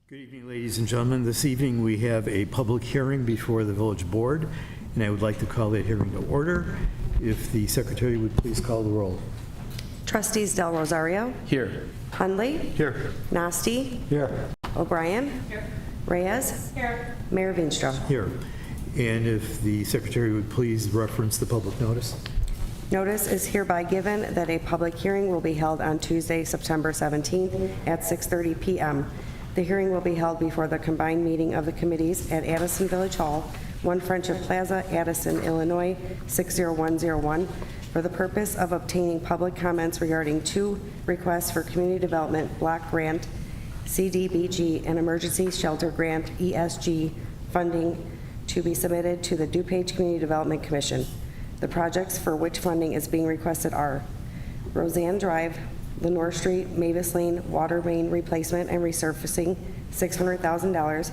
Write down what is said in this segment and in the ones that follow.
Good evening, ladies and gentlemen. This evening we have a public hearing before the village board, and I would like to call that hearing to order. If the secretary would please call the roll. Trustees Del Rosario. Here. Hundley. Here. Nasty. Here. O'Brien. Here. Reyes. Here. Mayor Veenstra. Here. And if the secretary would please reference the public notice. Notice is hereby given that a public hearing will be held on Tuesday, September 17th at 6:30 p.m. The hearing will be held before the combined meeting of the committees at Addison Village Hall, 1 Friendship Plaza, Addison, Illinois, 60101, for the purpose of obtaining public comments regarding 2 requests for community development block grant, CDBG, and emergency shelter grant, ESG, funding to be submitted to the DuPage Community Development Commission. The projects for which funding is being requested are Roseanne Drive, Lenore Street, Mavis Lane, water main replacement and resurfacing, $600,000,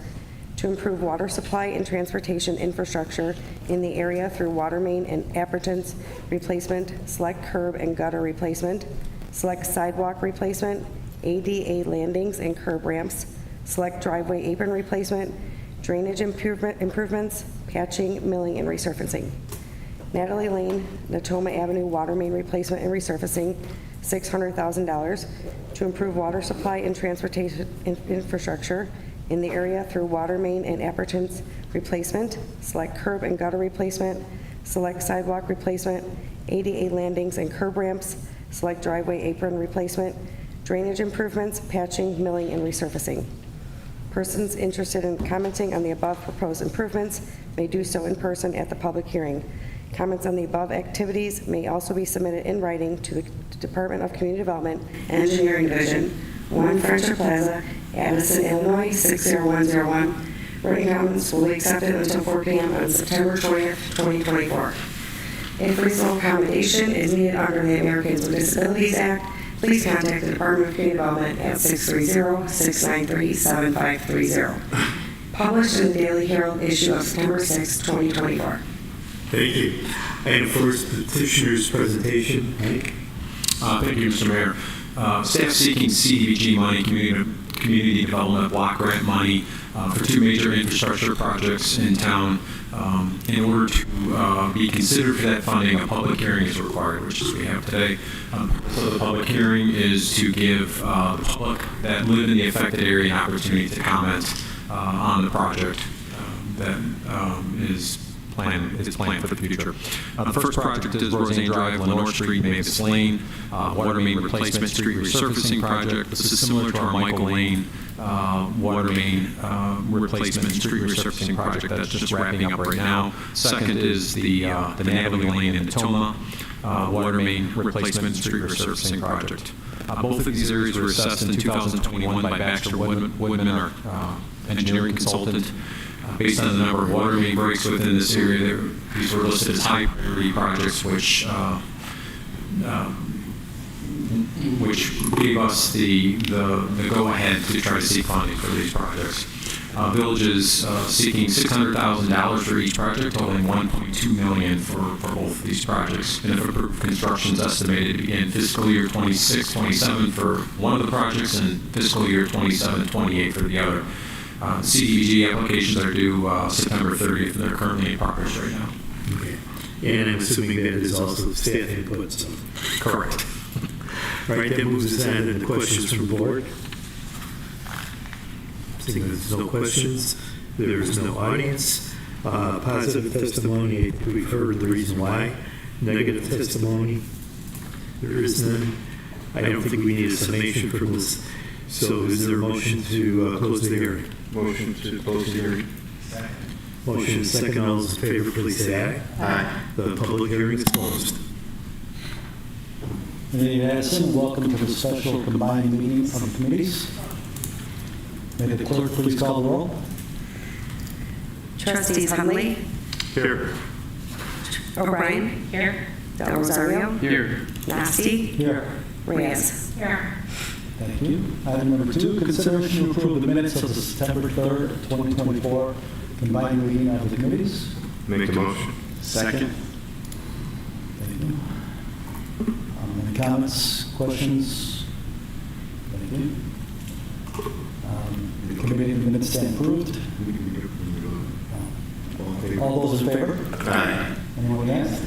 to improve water supply and transportation infrastructure in the area through water main and appurtenance replacement, select curb and gutter replacement, select sidewalk replacement, ADA landings and curb ramps, select driveway apron replacement, drainage improvements, patching, milling, and resurfacing. Natalie Lane, Natoma Avenue water main replacement and resurfacing, $600,000, to improve water supply and transportation infrastructure in the area through water main and appurtenance replacement, select curb and gutter replacement, select sidewalk replacement, ADA landings and curb ramps, select driveway apron replacement, drainage improvements, patching, milling, and resurfacing. Persons interested in commenting on the above proposed improvements may do so in person at the public hearing. Comments on the above activities may also be submitted in writing to the Department of Community Development, Engineering Division, 1 Friendship Plaza, Addison, Illinois, 60101. Written comments will be accepted until 4 p.m. on September 20th, 2024. If reasonable accommodation is needed under the Americans with Disabilities Act, please contact the Department of Community Development at 630-693-7530. Published in the Daily Herald issue of September 6, 2024. Thank you. And first, petitioner's presentation. Hank? Thank you, Mr. Mayor. Staff seeking CDBG money, community development block grant money for 2 major infrastructure projects in town. In order to be considered for that funding, a public hearing is required, which is what we have today. So the public hearing is to give the public that live in the affected area an opportunity to comment on the project that is planned for the future. The first project is Roseanne Drive, Lenore Street, Mavis Lane, water main replacement, street resurfacing project. This is similar to our Michael Lane water main replacement, street resurfacing project that's just wrapping up right now. Second is the Natalie Lane in Natoma water main replacement, street resurfacing project. Both of these areas were assessed in 2021 by Baxter Woodman, our engineering consultant. Based on the number of water main breaks within this area, these were listed as high priority projects, which gave us the go-ahead to try to seek funding for these projects. Village is seeking $600,000 for each project, totaling $1.2 million for both of these projects. And if approved, construction is estimated to begin fiscal year 26-27 for one of the projects and fiscal year 27-28 for the other. CDBG applications are due September 30th, and they're currently in progress right now. Okay. And I'm assuming that is also staff input. So. Correct. All right, that moves us on to the questions from the board. Seeing there's no questions, there is no audience. Positive testimony, we've heard the reason why. Negative testimony, there is none. I don't think we need a summation from this. So is there a motion to close the hearing? Motion to close the hearing. Motion second. All those in favor, please say aye. Aye. The public hearing is closed. Mayor Addison, welcome to the special combined meeting of the committees. May the clerk please call the roll. Trustees Hundley. Here. O'Brien. Here. Del Rosario. Here. Nasty. Here. Reyes. Here. Thank you. Item number 2, consideration to approve the minutes of the September 3rd, 2024 combined meeting of the committees. Make the motion. Second. Thank you. Any comments, questions? Thank you. Committee minutes stand approved. All those in favor? Aye. Anyone against?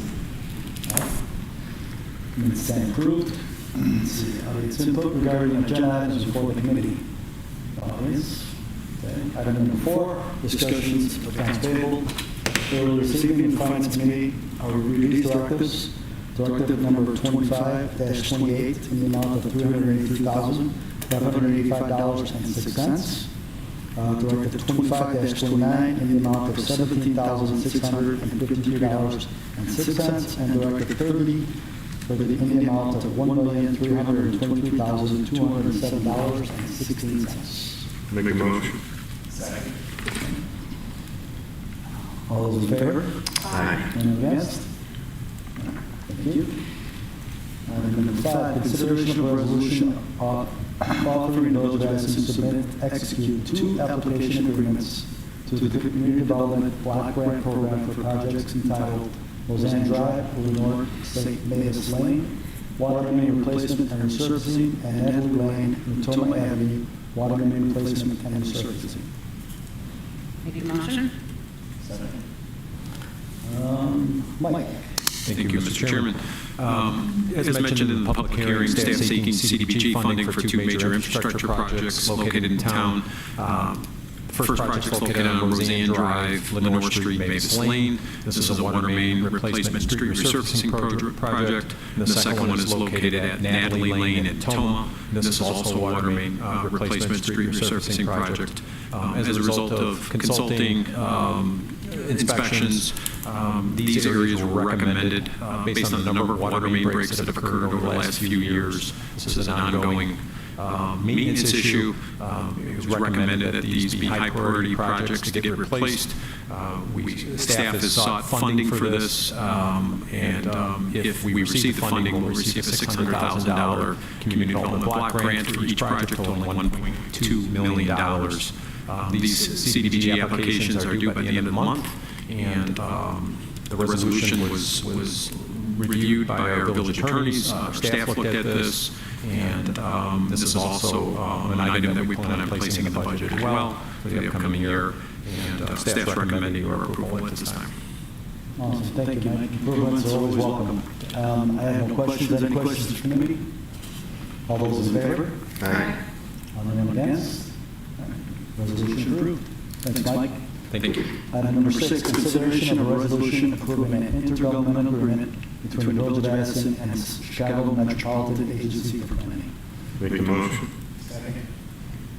Minutes stand approved. Let's see, audience input regarding agenda items before the committee. Audience. Okay. Item number 4, discussions of accounts payable. Earlier this evening, the Finance Committee released directives. Directive number 25-28 in the amount of $383,585.06. Directive 25-29 in the amount of $17,653.06. And Directive 30 in the amount of $1,323,207.16. Make a motion. All those in favor? Aye. Anyone against? Thank you. Item number 5, consideration of a resolution offering the Village of Addison to submit and execute 2 application agreements to the Community Development Block Grant Program for projects entitled Roseanne Drive, Lenore St. Mavis Lane, Water Main Replacement and Resurfacing, and Natalie Lane, Natoma Avenue, Water Main Replacement and Resurfacing. Make a motion? Mike. Thank you, Mr. Chairman. As mentioned in the public hearing, staff seeking CDBG funding for 2 major infrastructure projects located in town. The first project is located on Roseanne Drive, Lenore Street, Mavis Lane. This is a water main replacement and street resurfacing project. And the second one is located at Natalie Lane in Toma. This is also a water main replacement street resurfacing project. As a result of consulting inspections, these areas were recommended based on the number of water main breaks that have occurred over the last few years. This is an ongoing maintenance issue. It was recommended that these be high priority projects to get replaced. Staff has sought funding for this, and if we receive the funding, we'll receive a $600,000 community development block grant for each project totaling $1.2 million. These CDBG applications are due by the end of the month, and the resolution was reviewed by our village attorneys. Our staff looked at this, and this is also an item that we plan on placing in the budget as well for the upcoming year, and staff's recommending your approval at this time. Awesome. Thank you, Mike. Improvements are always welcome. I have no questions. Any questions from the committee? All those in favor? Aye. Anyone against? Resolution approved. Thanks, Mike. Thank you. Item number 6, consideration of a resolution approving an intergovernmental agreement between the Village of Addison and the Chicago Metropolitan Agency for Planning. Make a motion.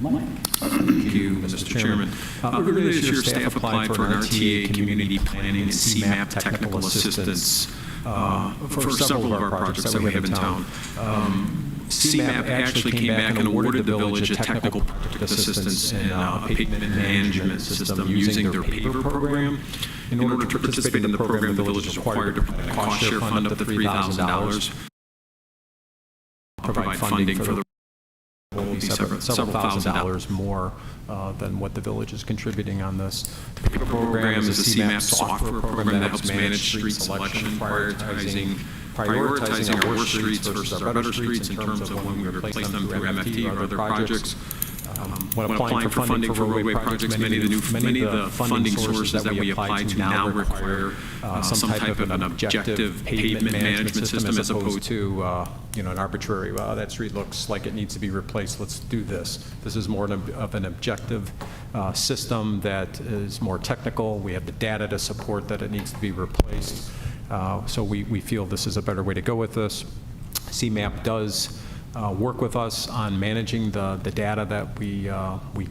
Mike. Thank you, Mr. Chairman. Earlier this year, staff applied for an RTA Community Planning and CMAP Technical Assistance for several of our projects that we have in town. CMAP actually came back and awarded the village a technical project assistance and a pavement management system using their paver program. In order to participate in the program, the village is required to provide a cost share fund up to $3,000. Provide funding for the will be several $1,000s more than what the village is contributing on this. The paver program is a CMAP software program that helps manage street selection, prioritizing our worst streets versus our better streets in terms of when we replace them through MFT or other projects. When applying for funding for roadway projects, many of the funding sources that we apply to now require some type of an objective pavement management system as opposed to an arbitrary, well, that street looks like it needs to be replaced, let's do this. This is more of an objective system that is more technical. We have the data to support that it needs to be replaced. So we feel this is a better way to go with this. CMAP does work with us on managing the data that we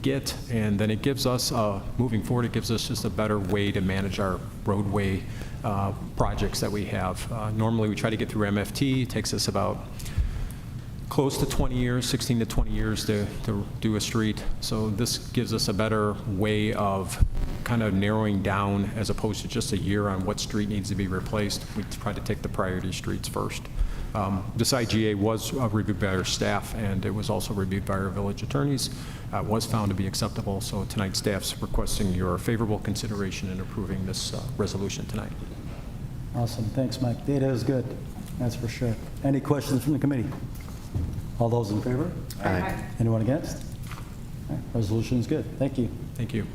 get, and then it gives us, moving forward, it gives us just a better way to manage our roadway projects that we have. Normally we try to get through MFT. It takes us about close to 20 years, 16 to 20 years to do a street. So this gives us a better way of kind of narrowing down as opposed to just a year on what street needs to be replaced. We try to take the priority streets first. This IGA was reviewed by our staff, and it was also reviewed by our village attorneys. It was found to be acceptable, so tonight staff's requesting your favorable consideration in approving this resolution tonight. Awesome. Thanks, Mike. Data is good. That's for sure. Any questions from the committee? All those in favor? Aye. Anyone against? All right, resolution is good. Thank you. Thank you.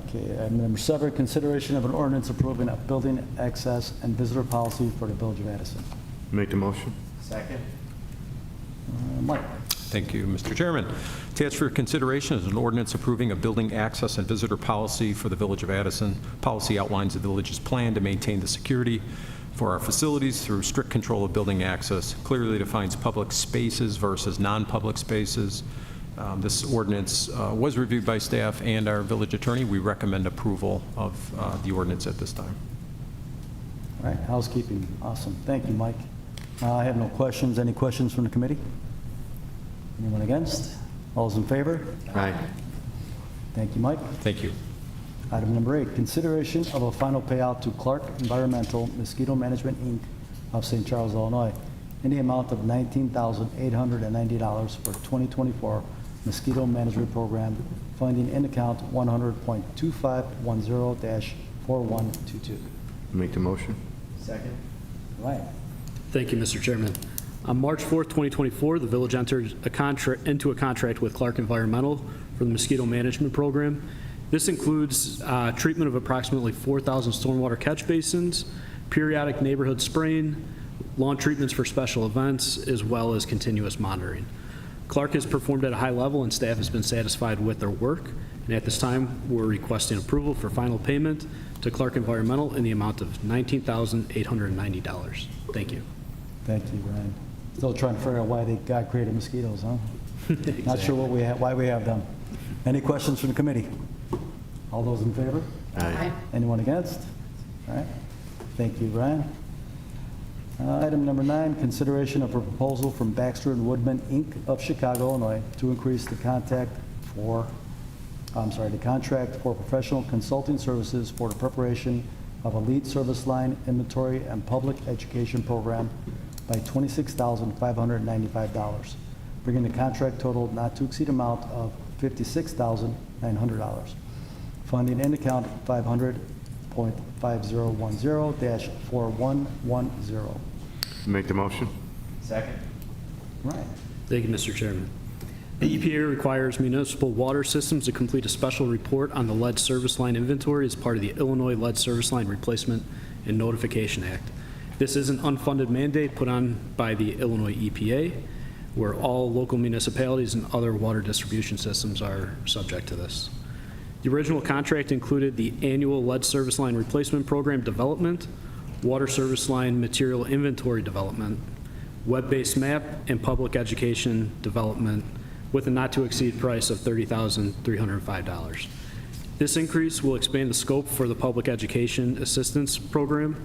Okay, item number 7, consideration of an ordinance approving a building access and visitor policy for the Village of Addison. Make the motion. Second. Mike. Thank you, Mr. Chairman. Attached for consideration is an ordinance approving a building access and visitor policy for the Village of Addison. Policy outlines the village's plan to maintain the security for our facilities through strict control of building access, clearly defines public spaces versus non-public spaces. This ordinance was reviewed by staff and our village attorney. We recommend approval of the ordinance at this time. All right, housekeeping. Awesome. Thank you, Mike. I have no questions. Any questions from the committee? Anyone against? All those in favor? Aye. Thank you, Mike. Thank you. Item number 8, consideration of a final payout to Clark Environmental Mosquito Management, Inc. of St. Charles, Illinois, in the amount of $19,890 for 2024 mosquito management program, funding in account 100.2510-4122. Make the motion. Second. Right. Thank you, Mr. Chairman. On March 4th, 2024, the village entered into a contract with Clark Environmental for the mosquito management program. This includes treatment of approximately 4,000 stormwater catch basins, periodic neighborhood spraying, lawn treatments for special events, as well as continuous monitoring. Clark has performed at a high level and staff has been satisfied with their work. And at this time, we're requesting approval for final payment to Clark Environmental in the amount of $19,890. Thank you. Thank you, Ryan. Still trying to figure out why they got created mosquitoes, huh? Not sure what why we have them. Any questions from the committee? All those in favor? Aye. Anyone against? All right. Thank you, Ryan. Item number 9, consideration of a proposal from Baxter and Woodman, Inc. of Chicago, Illinois, to increase the contract for professional consulting services for the preparation of a lead service line inventory and public education program by $26,595, bringing the contract total not to exceed amount of $56,900. Funding in account 500.5010-4110. Make the motion. Second. Right. Thank you, Mr. Chairman. The EPA requires municipal water systems to complete a special report on the lead service line inventory as part of the Illinois Lead Service Line Replacement and Notification Act. This is an unfunded mandate put on by the Illinois EPA, where all local municipalities and other water distribution systems are subject to this. The original contract included the annual lead service line replacement program development, water service line material inventory development, web-based map, and public education development with a not-to-exceed price of $30,305. This increase will expand the scope for the public education assistance program,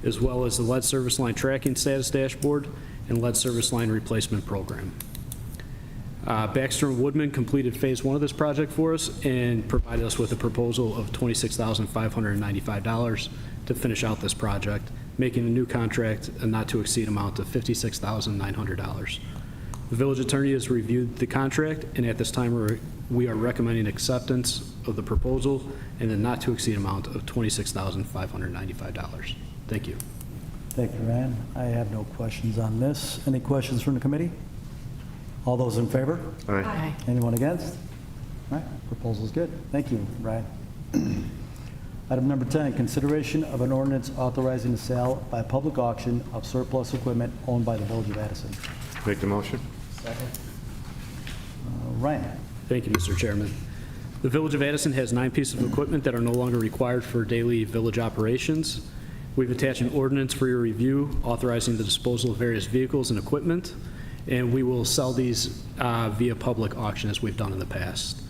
as well as the lead service line tracking status dashboard and lead service line replacement program. Baxter and Woodman completed phase 1 of this project for us and provided us with a proposal of $26,595 to finish out this project, making the new contract a not-to-exceed amount of $56,900. The village attorney has reviewed the contract, and at this time, we are recommending acceptance of the proposal in the not-to-exceed amount of $26,595. Thank you. Thank you, Ryan. I have no questions on this. Any questions from the committee? All those in favor? Aye. Anyone against? All right, proposal's good. Thank you, Ryan. Item number 10, consideration of an ordinance authorizing the sale by public auction of surplus equipment owned by the Village of Addison. Make the motion. Second. Ryan. Thank you, Mr. Chairman. The Village of Addison has 9 pieces of equipment that are no longer required for daily village operations. We've attached an ordinance for your review authorizing the disposal of various vehicles and equipment, and we will sell these via public auction as we've done in the past.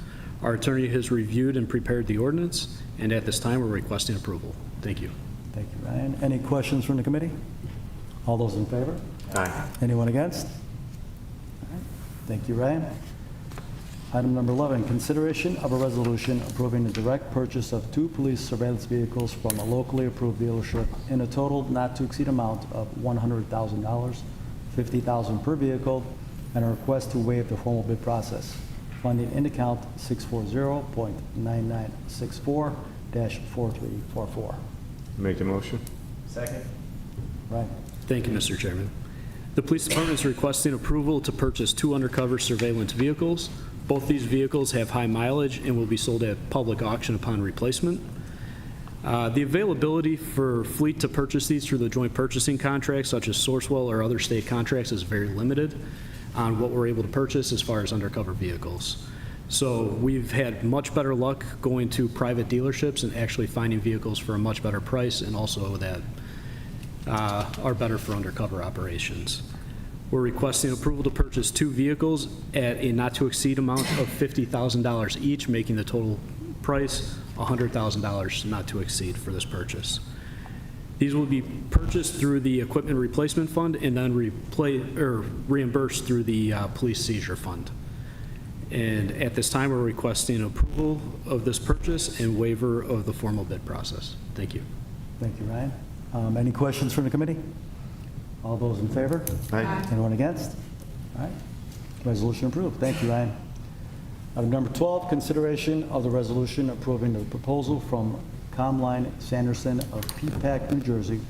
Our attorney has reviewed and prepared the ordinance, and at this time, we're requesting approval. Thank you. Thank you, Ryan. Any questions from the committee? All those in favor? Aye. Anyone against? All right. Thank you, Ryan. Item number 11, consideration of a resolution approving the direct purchase of 2 police surveillance vehicles from a locally approved dealership in a total not to exceed amount of $100,000, $50,000 per vehicle, and a request to waive the formal bid process. Funding in account 640.9964-4344. Make the motion. Second. Right. Thank you, Mr. Chairman. The police department is requesting approval to purchase 2 undercover surveillance vehicles Both these vehicles have high mileage and will be sold at public auction upon replacement. The availability for fleet to purchase these through the joint purchasing contracts, such as Sourcewell or other state contracts, is very limited on what we're able to purchase as far as undercover vehicles. So we've had much better luck going to private dealerships and actually finding vehicles for a much better price, and also that are better for undercover operations. We're requesting approval to purchase 2 vehicles at a not-to-exceed amount of $50,000 each, making the total price $100,000 not to exceed for this purchase. These will be purchased through the Equipment Replacement Fund and then reimbursed through the Police Seizure Fund. And at this time, we're requesting approval of this purchase and waiver of the formal bid process. Thank you. Thank you, Ryan. Any questions from the committee? All those in favor? Aye. Anyone against? All right. Resolution approved. Thank you, Ryan. Item number 12, consideration of the resolution approving the proposal from Comline Sanderson of Peapack, New Jersey,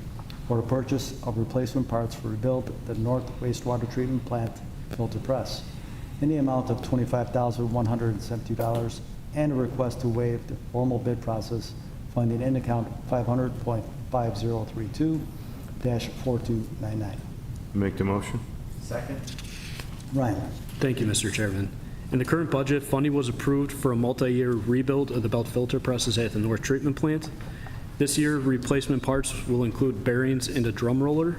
for the purchase of replacement parts for rebuild the North Wastewater Treatment Plant filter press in the amount of $25,172, and a request to waive the formal bid process, funding in account 500.5032-4299. Make the motion. Second. Ryan. Thank you, Mr. Chairman. In the current budget, funding was approved for a multi-year rebuild of the belt filter presses at the North Treatment Plant. This year, replacement parts will include bearings and a drum roller.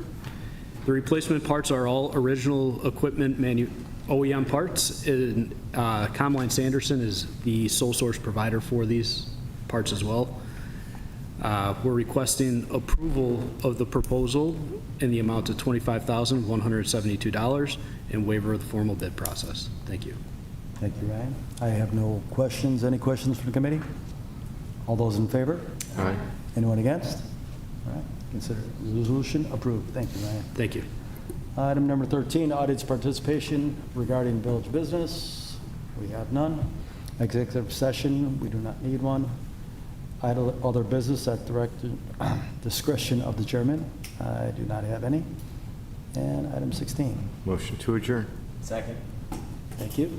The replacement parts are all original equipment OEM parts, and Comline Sanderson is the sole source provider for these parts as well. We're requesting approval of the proposal in the amount of $25,172 and waiver of the formal bid process. Thank you. Thank you, Ryan. I have no questions. Any questions from the committee? All those in favor? Aye. Anyone against? All right, consider resolution approved. Thank you, Ryan. Thank you. Item number 13, audience participation regarding village business. We have none. Executive session, we do not need one. Other business at direct discretion of the chairman. I do not have any. And item 16. Motion to adjourn. Second. Thank you.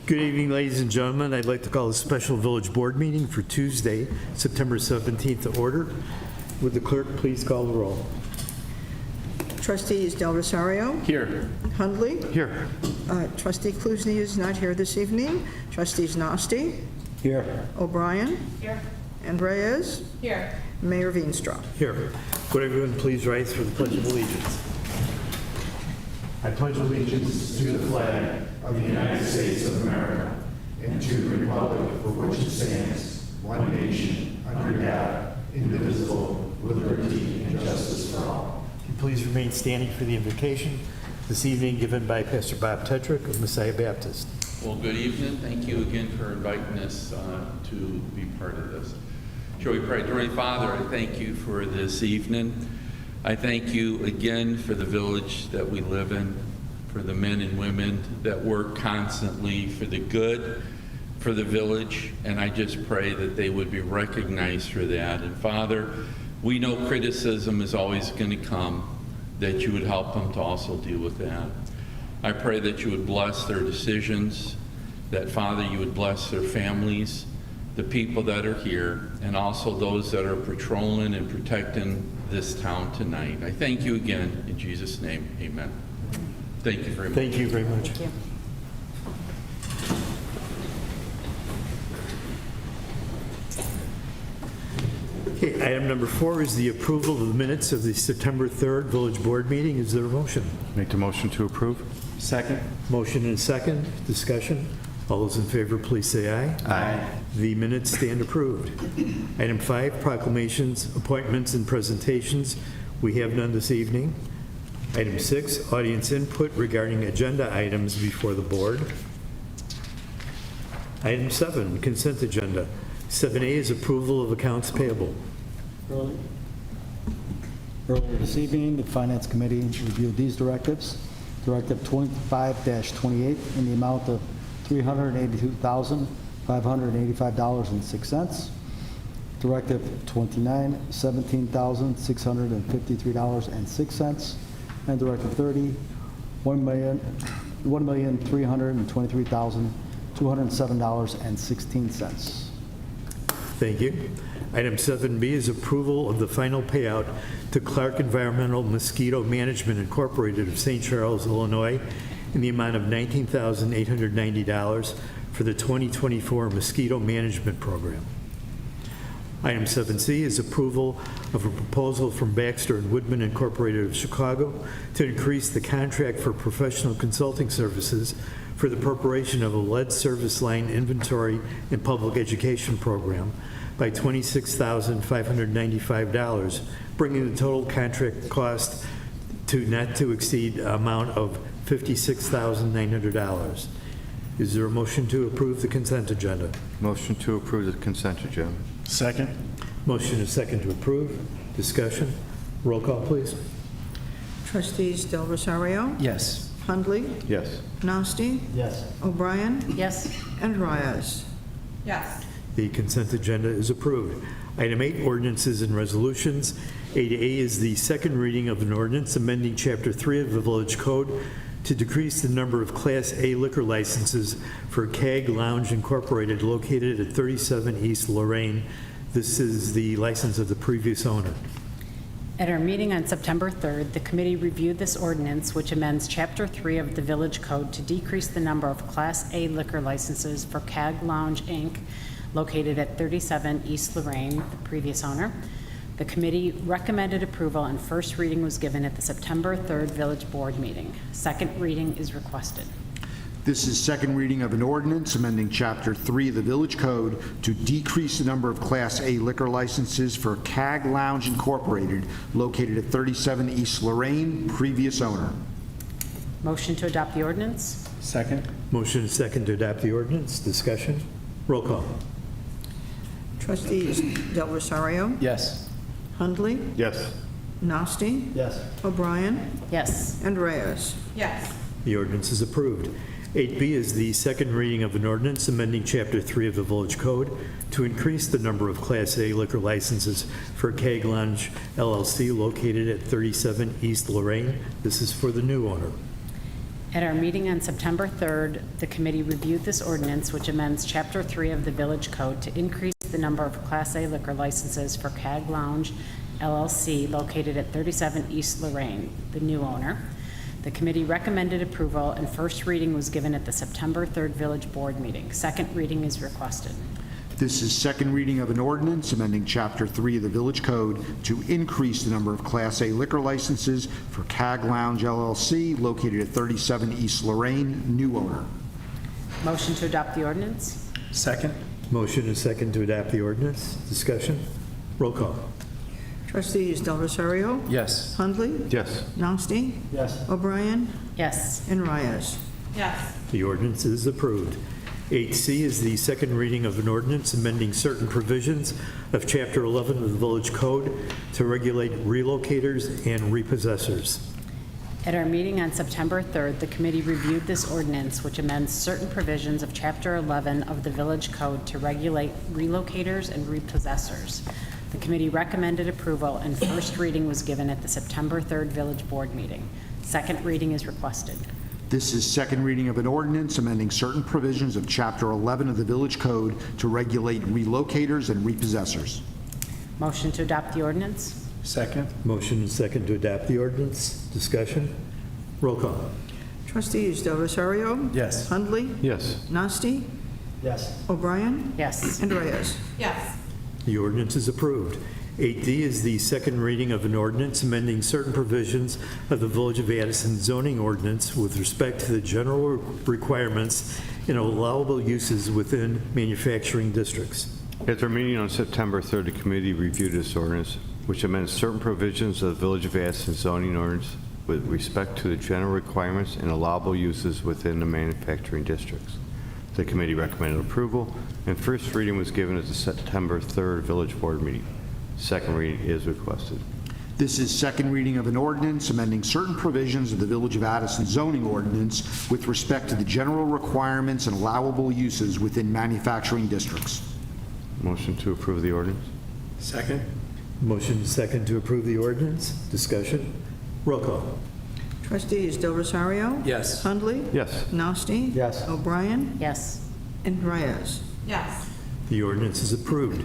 Good evening, ladies and gentlemen. I'd like to call a special village board meeting for Tuesday, September 17th to order. Would the clerk please call the roll? Trustees Del Rosario. Here. Hundley. Here. Trustee Klusny is not here this evening. Trustees Nasty. Here. O'Brien. Here. And Reyes. Here. Mayor Veenstra. Here. Would everyone please rise for the Pledge of Allegiance? I pledge allegiance to the flag of the United States of America and to the republic for which it stands, one nation, under God, indivisible, with liberty and justice for all. Please remain standing for the invocation this evening given by Pastor Bob Tetrick of Messiah Baptist. Well, good evening. Thank you again for inviting us to be part of this. Shall we pray? Dear Father, I thank you for this evening. I thank you again for the village that we live in, for the men and women that work constantly for the good, for the village, and I just pray that they would be recognized for that. And Father, we know criticism is always going to come, that you would help them to also deal with that. I pray that you would bless their decisions, that Father, you would bless their families, the people that are here, and also those that are patrolling and protecting this town tonight. I thank you again. In Jesus' name, amen. Thank you very much. Thank you very much. Thank you. Okay, item number 4 is the approval of the minutes of the September 3rd Village Board meeting. Is there a motion? Make the motion to approve. Second. Motion and second. Discussion. All those in favor, please say aye. Aye. The minutes stand approved. Item 5, proclamations, appointments, and presentations. We have none this evening. Item 6, audience input regarding agenda items before the board. Item 7, consent agenda. 7A is approval of accounts payable. Earlier this evening, the Finance Committee reviewed these directives. Directive 25-28 in the amount of $382,585.06. Directive 29, $17,653.06. And Directive 30, $1,323,207.16. Thank you. Item 7B is approval of the final payout to Clark Environmental Mosquito Management Incorporated of St. Charles, Illinois, in the amount of $19,890 for the 2024 Mosquito Management Program. Item 7C is approval of a proposal from Baxter and Woodman Incorporated of Chicago to increase the contract for professional consulting services for the preparation of a lead service line inventory and public education program by $26,595, bringing the total contract cost to not to exceed amount of $56,900. Is there a motion to approve the consent agenda? Motion to approve the consent agenda. Second. Motion is second to approve. Discussion. Roll call, please. Trustees Del Rosario. Yes. Hundley. Yes. Nasty. Yes. O'Brien. Yes. And Reyes. Yes. The consent agenda is approved. Item 8, ordinances and resolutions. 8A is the second reading of an ordinance amending Chapter 3 of the Village Code to decrease the number of Class A liquor licenses for CAG Lounge Incorporated located at 37 East Lorraine. This is the license of the previous owner. At our meeting on September 3rd, the committee reviewed this ordinance, which amends Chapter 3 of the Village Code to decrease the number of Class A liquor licenses for CAG Lounge, Inc., located at 37 East Lorraine, the previous owner. The committee recommended approval, and first reading was given at the September 3rd Village Board meeting. Second reading is requested. This is second reading of an ordinance amending Chapter 3 of the Village Code to decrease the number of Class A liquor licenses for CAG Lounge Incorporated, located at 37 East Lorraine, previous owner. Motion to adopt the ordinance? Second. Motion is second to adopt the ordinance. Discussion. Roll call. Trustees Del Rosario. Yes. Hundley. Yes. Nasty. Yes. O'Brien. Yes. And Reyes. Yes. The ordinance is approved. 8B is the second reading of an ordinance amending Chapter 3 of the Village Code to increase the number of Class A liquor licenses for CAG Lounge LLC located at 37 East Lorraine. This is for the new owner. At our meeting on September 3rd, the committee reviewed this ordinance, which amends Chapter 3 of the Village Code to increase the number of Class A liquor licenses for CAG Lounge LLC located at 37 East Lorraine, the new owner. The committee recommended approval, and first reading was given at the September 3rd Village Board meeting. Second reading is requested. This is second reading of an ordinance amending Chapter 3 of the Village Code to increase the number of Class A liquor licenses for CAG Lounge LLC located at 37 East Lorraine, new owner. Motion to adopt the ordinance? Second. Motion and second to adopt the ordinance. Discussion? Roll call. Trustees Del Rosario, Yes. Hundley, Yes. Nasty, Yes. O'Brien, Yes. and Reyes. Yes. The ordinance is approved. 8C is the second reading of an ordinance amending certain provisions of Chapter 11 of the Village Code to regulate relocators and repossessors. At our meeting on September 3rd, the committee reviewed this ordinance, which amends certain provisions of Chapter 11 of the Village Code to regulate relocators and repossessors. The committee recommended approval, and first reading was given at the September 3rd Village Board meeting. Second reading is requested. This is second reading of an ordinance amending certain provisions of Chapter 11 of the Village Code to regulate relocators and repossessors. Motion to adopt the ordinance? Second. Motion and second to adopt the ordinance. Discussion? Roll call. Trustees Del Rosario, Yes. Hundley, Yes. Nasty, Yes. O'Brien, Yes. and Reyes. Yes. The ordinance is approved. 8D is the second reading of an ordinance amending certain provisions of the Village of Addison zoning ordinance with respect to the general requirements and allowable uses within manufacturing districts. At our meeting on September 3rd, the committee reviewed this ordinance, which amends certain provisions of the Village of Addison zoning ordinance with respect to the general requirements and allowable uses within the manufacturing districts. The committee recommended approval, and first reading was given at the September 3rd Village Board meeting. Second reading is requested. This is second reading of an ordinance amending certain provisions of the Village of Addison zoning ordinance with respect to the general requirements and allowable uses within manufacturing districts. Motion to approve the ordinance? Second. Motion and second to approve the ordinance. Discussion? Roll call. Trustees Del Rosario, Yes. Hundley, Yes. Nasty, Yes. O'Brien, Yes. and Reyes. Yes. The ordinance is approved.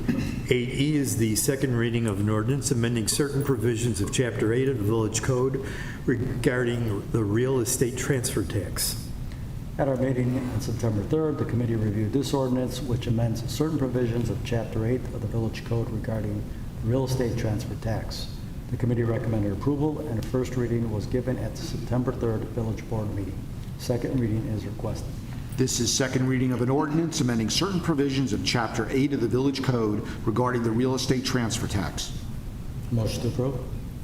8E is the second reading of an ordinance amending certain provisions of Chapter 8 of the Village Code regarding the real estate transfer tax. At our meeting on September 3rd, the committee reviewed this ordinance, which amends certain provisions of Chapter 8 of the Village Code regarding the real estate transfer tax. The committee recommended approval, and a first reading was given at the September 3rd Village Board meeting. Second reading is requested. This is second reading of an ordinance amending certain provisions of Chapter 8 of the Village Code regarding the real estate transfer tax. Motion to approve?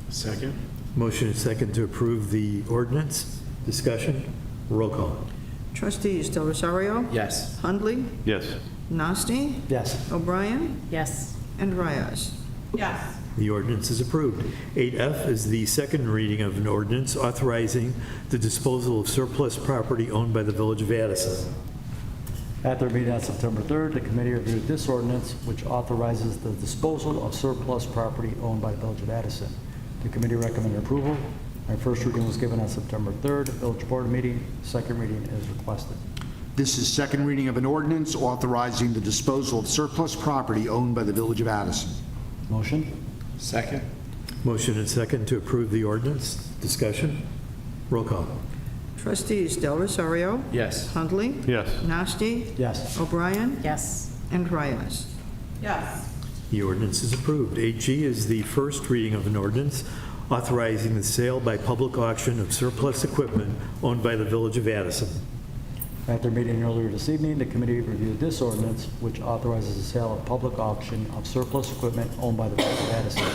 Second. Motion and second to approve the ordinance. Discussion? Roll call. Trustees Del Rosario, Yes. Hundley, Yes. Nasty, Yes. O'Brien, Yes. and Reyes. Yes. The ordinance is approved. 8F is the second reading of an ordinance authorizing the disposal of surplus property owned by the Village of Addison. At their meeting on September 3rd, the committee reviewed this ordinance, which authorizes the disposal of surplus property owned by the Village of Addison. The committee recommended approval, and first reading was given on September 3rd Village Board meeting. Second reading is requested. This is second reading of an ordinance authorizing the disposal of surplus property owned by the Village of Addison. Motion? Second. Motion and second to approve the ordinance. Discussion? Roll call. Trustees Del Rosario, Yes. Hundley, Yes. Nasty, Yes. O'Brien, Yes. and Reyes. Yes. The ordinance is approved. 8G is the first reading of an ordinance authorizing the sale by public auction of surplus equipment owned by the Village of Addison. At their meeting earlier this evening, the committee reviewed this ordinance, which authorizes the sale of public auction of surplus equipment owned by the Village of Addison.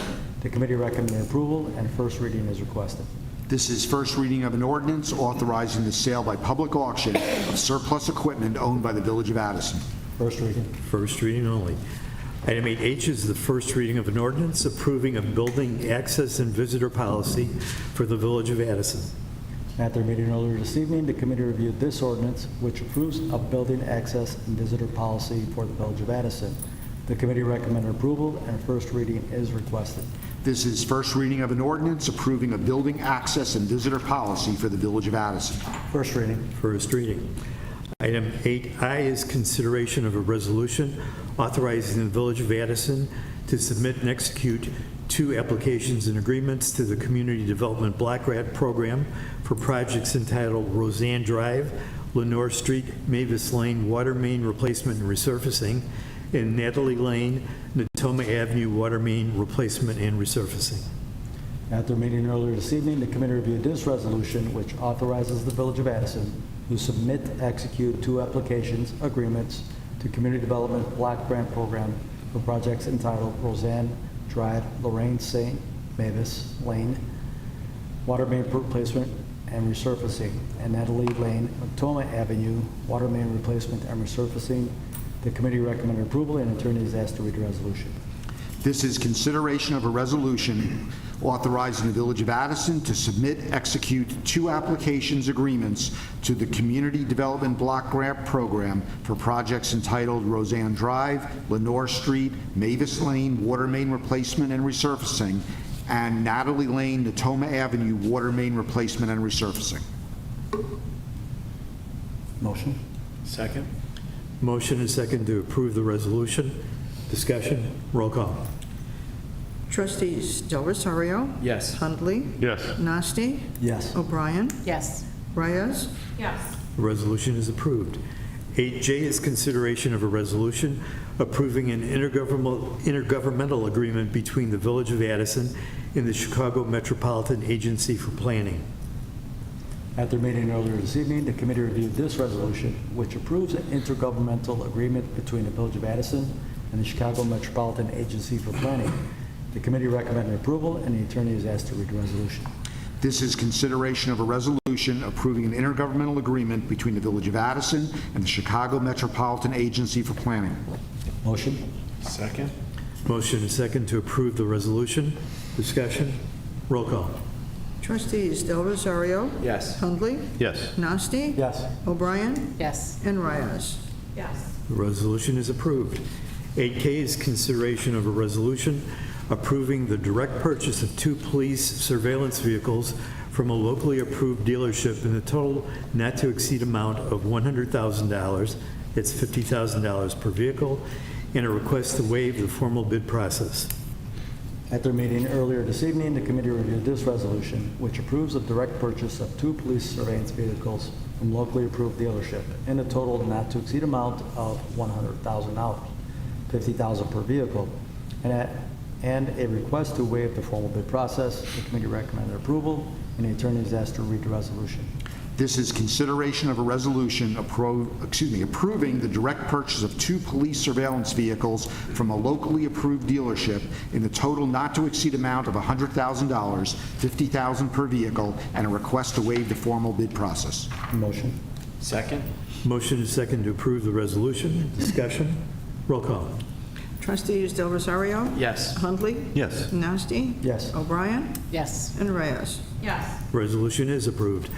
The committee recommended approval, and first reading is requested. This is first reading of an ordinance authorizing the sale by public auction of surplus equipment owned by the Village of Addison. First reading. First reading only. Item 8H is the first reading of an ordinance approving a building access and visitor policy for the Village of Addison. At their meeting earlier this evening, the committee reviewed this ordinance, which approves a building access and visitor policy for the Village of Addison. The committee recommended approval, and first reading is requested. This is first reading of an ordinance approving a building access and visitor policy for the Village of Addison. First reading. First reading. Item 8I is consideration of a resolution authorizing the Village of Addison to submit and execute 2 applications and agreements to the Community Development Block Grant Program for projects entitled Roseanne Drive, Lenore Street, Mavis Lane, Water Main Replacement and Resurfacing, and Natalie Lane, Natoma Avenue, Water Main Replacement and Resurfacing. At their meeting earlier this evening, the committee reviewed this resolution, which authorizes the Village of Addison to submit, execute 2 applications, agreements to Community Development Block Grant Program for projects entitled Roseanne Drive, Lorraine St. Mavis Lane, Water Main Replacement and Resurfacing, and Natalie Lane, Natoma Avenue, Water Main Replacement and Resurfacing. The committee recommended approval, and attorney is asked to read the resolution. This is consideration of a resolution authorizing the Village of Addison to submit, execute 2 applications agreements to the Community Development Block Grant Program for projects entitled Roseanne Drive, Lenore Street, Mavis Lane, Water Main Replacement and Resurfacing, and Natalie Lane, Natoma Avenue, Water Main Replacement and Resurfacing. Motion. Second. Motion and second to approve the resolution. Discussion. Roll call. Trustees Del Rosario. Yes. Hundley. Yes. Nasty. Yes. O'Brien. Yes. Reyes. Yes. The resolution is approved. 8J is consideration of a resolution approving an intergovernmental agreement between the Village of Addison and the Chicago Metropolitan Agency for Planning. At their meeting earlier this evening, the committee reviewed this resolution, which approves an intergovernmental agreement between the Village of Addison and the Chicago Metropolitan Agency for Planning. The committee recommended approval, and the attorney is asked to read the resolution. This is consideration of a resolution approving an intergovernmental agreement between the Village of Addison and the Chicago Metropolitan Agency for Planning. Motion. Second. Motion and second to approve the resolution. Discussion. Roll call. Trustees Del Rosario. Yes. Hundley. Yes. Nasty. Yes. O'Brien. Yes. And Reyes. Yes. The resolution is approved. 8K is consideration of a resolution approving the direct purchase of 2 police surveillance vehicles from a locally approved dealership in the total not to exceed amount of $100,000. It's $50,000 per vehicle, and a request to waive the formal bid process. At their meeting earlier this evening, the committee reviewed this resolution, which approves a direct purchase of 2 police surveillance vehicles from locally approved dealership in a total not to exceed amount of $100,000, $50,000 per vehicle, and a request to waive the formal bid process. The committee recommended approval, and the attorney is asked to read the resolution. This is consideration of a resolution approving the direct purchase of 2 police surveillance vehicles from a locally approved dealership in the total not to exceed amount of $100,000, $50,000 per vehicle, and a request to waive the formal bid process. Motion. Second. Motion is second to approve the resolution. Discussion. Roll call. Trustees Del Rosario. Yes. Hundley. Yes. Nasty. Yes. O'Brien. Yes. And Reyes. Yes. Resolution is approved.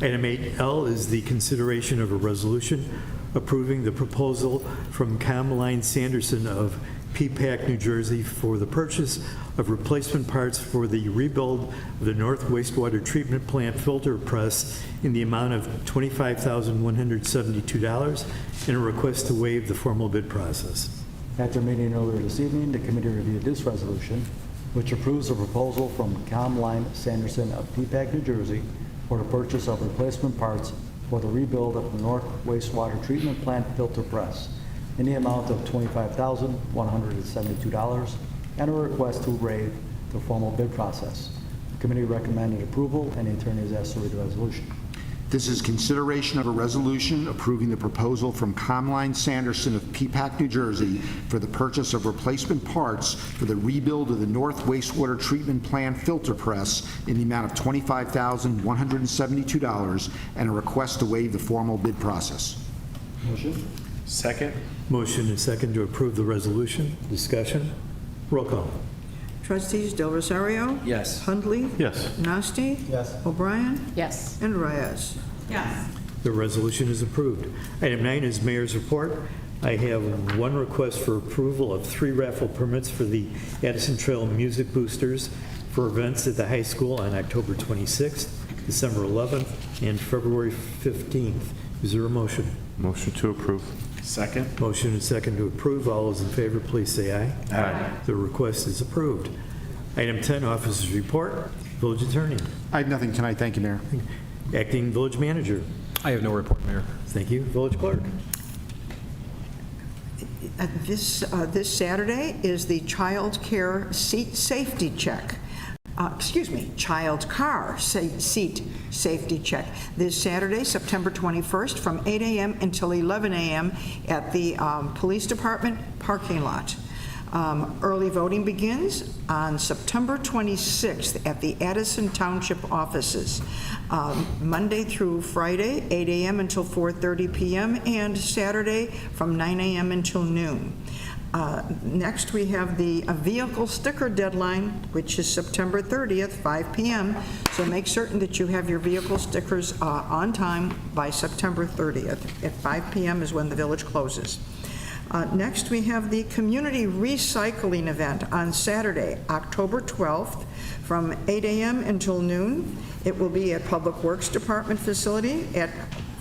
Item 8L is the consideration of a resolution approving the proposal from Comline Sanderson of P-PAC, New Jersey for the purchase of replacement parts for the rebuild of the North Wastewater Treatment Plant filter press in the amount of $25,172, and a request to waive the formal bid process. At their meeting earlier this evening, the committee reviewed this resolution, which approves a proposal from Comline Sanderson of P-PAC, New Jersey for the purchase of replacement parts for the rebuild of the North Wastewater Treatment Plant filter press in the amount of $25,172, and a request to waive the formal bid process. The committee recommended approval, and the attorney is asked to read the resolution. This is consideration of a resolution approving the proposal from Comline Sanderson of P-PAC, New Jersey for the purchase of replacement parts for the rebuild of the North Wastewater Treatment Plant filter press in the amount of $25,172, and a request to waive the formal bid process. Motion. Second. Motion is second to approve the resolution. Discussion. Roll call. Trustees Del Rosario. Yes. Hundley. Yes. Nasty. Yes. O'Brien. Yes. And Reyes. Yes. The resolution is approved. Item 9 is Mayor's Report. I have one request for approval of 3 raffle permits for the Addison Trail Music Boosters for events at the high school on October 26th, December 11th, and February 15th. Is there a motion? Motion to approve. Second. Motion and second to approve. All those in favor, please say aye. Aye. The request is approved. Item 10, Officers' Report. Village Attorney. I have nothing tonight. Thank you, Mayor. Acting Village Manager. I have no report, Mayor. Thank you. Village Clerk. This Saturday is the child care seat safety check. Child car seat safety check. This Saturday, September 21st, from 8 a.m. until 11 a.m. at the Police Department parking lot. Early voting begins on September 26th at the Addison Township offices, Monday through Friday, 8 a.m. until 4:30 p.m., and Saturday from 9 a.m. until noon. Next, we have the vehicle sticker deadline, which is September 30th, 5 p.m., so make certain that you have your vehicle stickers on time by September 30th. At 5 p.m. is when the village closes. Next, we have the community recycling event on Saturday, October 12th, from 8 a.m. until noon. It will be at Public Works Department facility at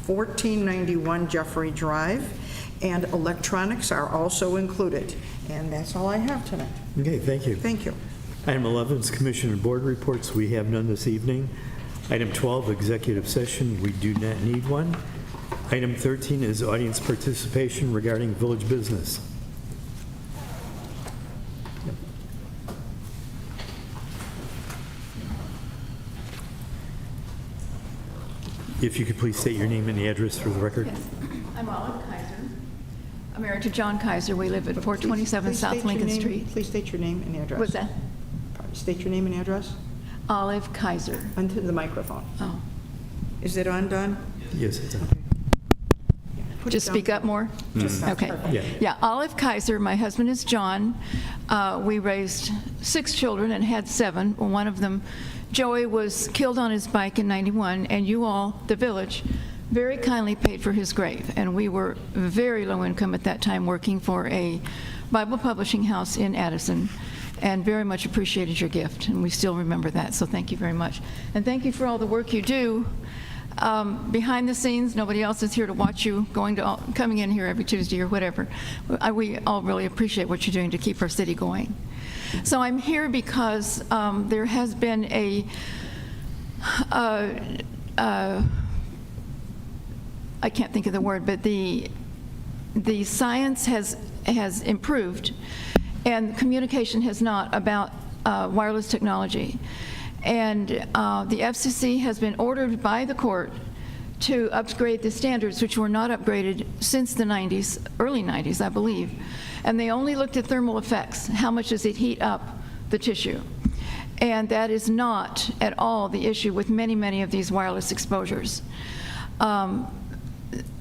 1491 Jeffrey Drive, and electronics are also included. And that's all I have tonight. Okay, thank you. Thank you. Item 11 is Commission and Board Reports. We have none this evening. Item 12, Executive Session. We do not need one. Item 13 is audience participation regarding village business. If you could please state your name and the address for the record. Yes. I'm Olive Kaiser. I'm married to John Kaiser. We live at 427 South Lincoln Street. Please state your name and address. What's that? State your name and address. Olive Kaiser. Onto the microphone. Oh. Is it undone? Yes, it's on. Just speak up more? Okay. Yeah, Olive Kaiser. My husband is John. We raised 6 children and had 7. One of them, Joey, was killed on his bike in '91, and you all, the village, very kindly paid for his grave. And we were very low income at that time, working for a Bible publishing house in Addison, and very much appreciated your gift. And we still remember that, so thank you very much. And thank you for all the work you do behind the scenes. Nobody else is here to watch you coming in here every Tuesday or whatever. We all really appreciate what you're doing to keep our city going. So I'm here because there has been I can't think of the word, but the science has improved, and communication has not about wireless technology. And the FCC has been ordered by the court to upgrade the standards, which were not upgraded since the 90s, early 90s, I believe. And they only looked at thermal effects. How much does it heat up the tissue? And that is not at all the issue with many, many of these wireless exposures.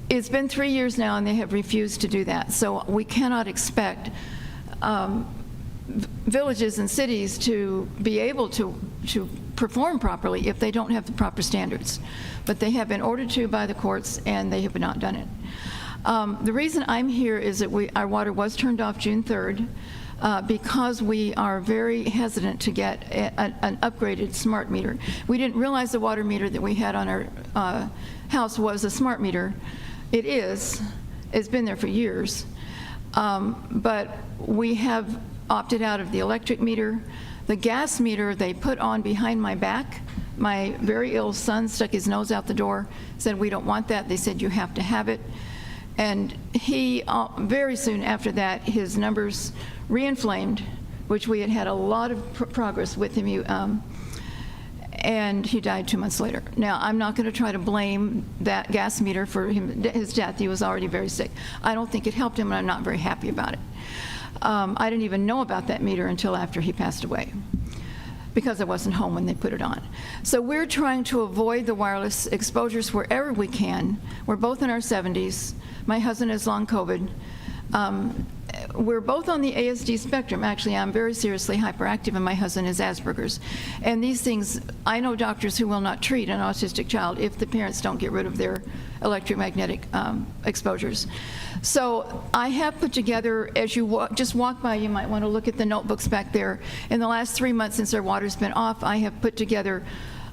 It's been 3 years now, and they have refused to do that. So we cannot expect villages and cities to be able to perform properly if they don't have the proper standards. But they have been ordered to by the courts, and they have not done it. The reason I'm here is that our water was turned off June 3rd because we are very hesitant to get an upgraded smart meter. We didn't realize the water meter that we had on our house was a smart meter. It is. It's been there for years. But we have opted out of the electric meter. The gas meter they put on behind my back. My very ill son stuck his nose out the door, said, "We don't want that." They said, "You have to have it." And he, very soon after that, his numbers re-inflamed, which we had had a lot of progress with him, and he died 2 months later. Now, I'm not going to try to blame that gas meter for his death. He was already very sick. I don't think it helped him, and I'm not very happy about it. I didn't even know about that meter until after he passed away, because I wasn't home when they put it on. So we're trying to avoid the wireless exposures wherever we can. We're both in our 70s. My husband has long COVID. we're both on the ASD spectrum. Actually, I'm very seriously hyperactive, and my husband is Asperger's. And these things, I know doctors who will not treat an autistic child if the parents don't get rid of their electromagnetic exposures. So I have put together, as you just walk by, you might want to look at the notebooks back there. In the last 3 months since our water's been off, I have put together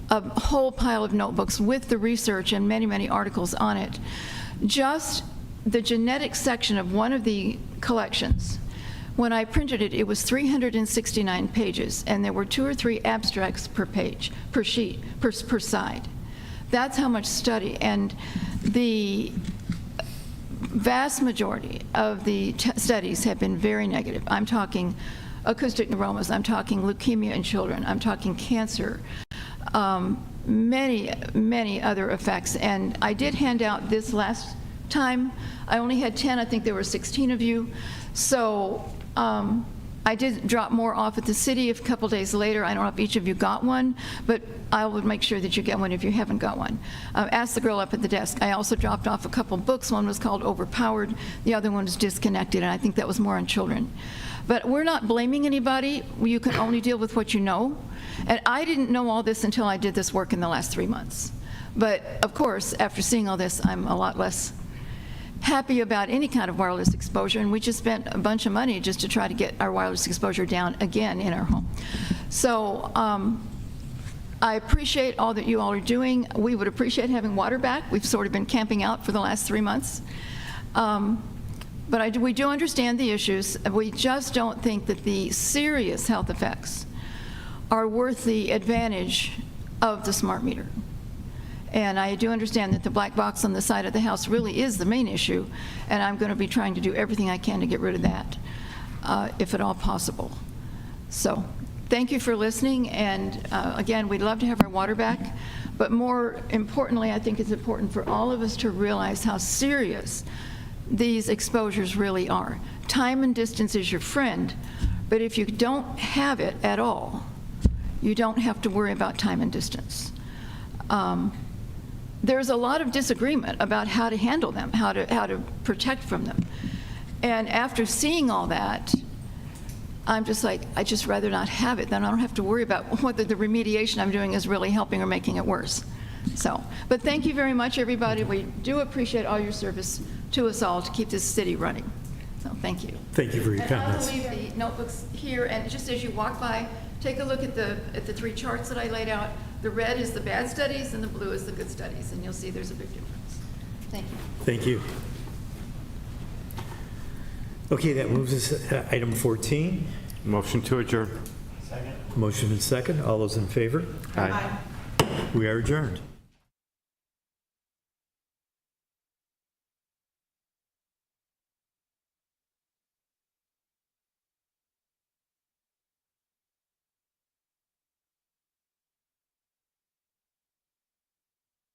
a whole pile of notebooks with the research and many, many articles on it. Just the genetic section of one of the collections, when I printed it, it was 369 pages, and there were 2 or 3 abstracts per page, per sheet, per side. That's how much study, and the vast majority of the studies have been very negative. I'm talking acoustic neuromas, I'm talking leukemia in children, I'm talking cancer, many, many other effects. And I did hand out this last time. I only had 10. I think there were 16 of you. So I did drop more off at the city a couple days later. I don't know if each of you got one, but I will make sure that you get one if you haven't got one. Ask the girl up at the desk. I also dropped off a couple books. One was called Overpowered. The other one was Disconnected, and I think that was more on children. But we're not blaming anybody. You can only deal with what you know. And I didn't know all this until I did this work in the last 3 months. But of course, after seeing all this, I'm a lot less happy about any kind of wireless exposure, and we just spent a bunch of money just to try to get our wireless exposure down again in our home. So I appreciate all that you all are doing. We would appreciate having water back. We've sort of been camping out for the last 3 months. But we do understand the issues. We just don't think that the serious health effects are worth the advantage of the smart meter. And I do understand that the black box on the side of the house really is the main issue, and I'm going to be trying to do everything I can to get rid of that, if at all possible. So thank you for listening, and again, we'd love to have our water back, but more importantly, I think it's important for all of us to realize how serious these exposures really are. Time and distance is your friend, but if you don't have it at all, you don't have to worry about time and distance. There's a lot of disagreement about how to handle them, how to protect from them. And after seeing all that, I'm just like, I'd just rather not have it. Then I don't have to worry about whether the remediation I'm doing is really helping or making it worse. So, but thank you very much, everybody. We do appreciate all your service to us all to keep this city running. So thank you. Thank you for your comments. I will leave the notebooks here, and just as you walk by, take a look at the 3 charts that I laid out. The red is the bad studies, and the blue is the good studies, and you'll see there's a big difference. Thank you. Thank you. Okay, that moves us to item 14. Motion to adjourn. Second. Motion and second. All those in favor? Aye. We are adjourned.